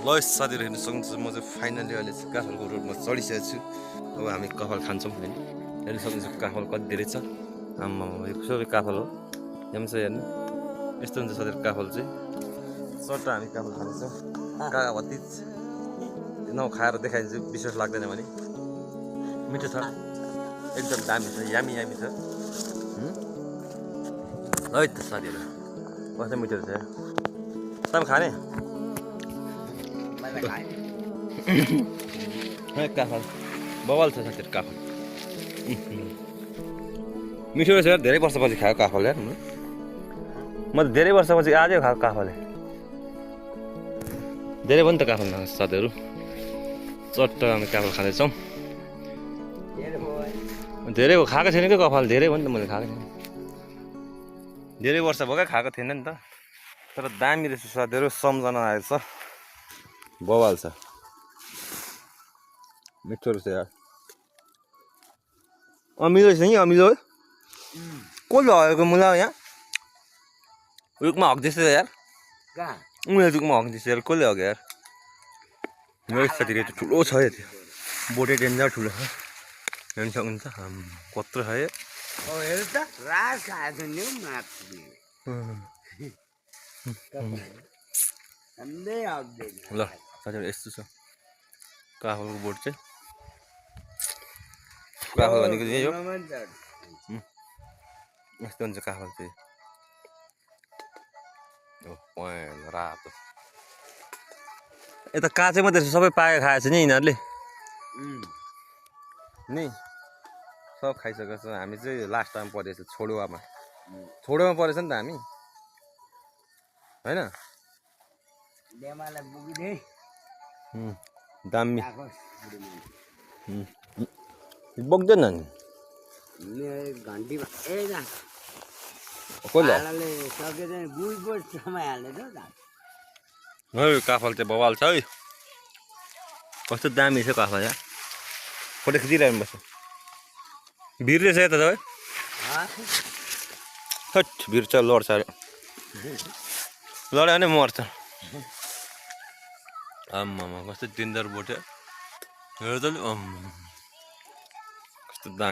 ल साथीहरू हेर्नु सक्नुहुन्छ म चाहिँ फाइनली अहिले चाहिँ काफलको रोडमा चढिसकेको छु। अब हामी काफल खान्छौँ होइन हेर्नु सक्नुहुन्छ काफल कति धेरै छ। आम्मा यो सबै काफल हो यहाँ चाहिँ हेर्नु यस्तो हुन्छ साथीहरू काफल चाहिँ चट्ट हामी काफल खाँदैछौँ। काका भतिज नखाएर देखाइदिन्छु विश्वास लाग्दैन भने मिठो छ एकदम दामी छ यामी यामी छ है त साथीहरू कस्तो मिठो छ तपाईँ खाने काफल बवाल छ साथीहरू काफल मिठो रहेछ यार धेरै वर्षपछि खायो काफल यार म त धेरै वर्षपछि आजै खाएको काफल धेरै भयो नि त काफल साथीहरू चट्ट हामी काफल खाँदैछौँ धेरै हो खाएको छैन क्या काफल धेरै भयो नि त मैले खाएको छैन धेरै वर्ष भयो क्या खाएको थिएन नि त तर दामी रहेछ साथीहरू सम्झना आएको छ बवाल छ मिठो रहेछ यार अमिलो रहेछ नि अमिलो कसले हगेको मुला यहाँ रुखमा हग्दैछ यार उनीहरू रुखमा हग्दैछ यार कसले हग्यो यार मेरो साथीहरू त ठुलो छ यो बोटे डेन्जर ठुलो छ हेर्नु सक्नुहुन्छ कत्रो छ यो ल साथीहरू यस्तो छ काफलको बोट चाहिँ काफल भनेको यही हो यस्तो हुन्छ काफल चाहिँ रातो यता काँचै मात्रै सबै पाकेर खाएछ नि यिनीहरूले नि सब खाइसकेको छ हामी चाहिँ लास्ट टाइम परेछ छोडुवामा परेछ नि त हामी होइन दामी बोक्दैन नि काफल चाहिँ बवाल छ है कस्तो दामी छ काफल यहाँ फोटो खिचिरहनु पर्छ भिर रहेछ यता त है हट भिर छ लड्छ अरे लड्यो भने मर्छ आम्मामा कस्तो डेन्जर बोट हेर त कस्तो दामी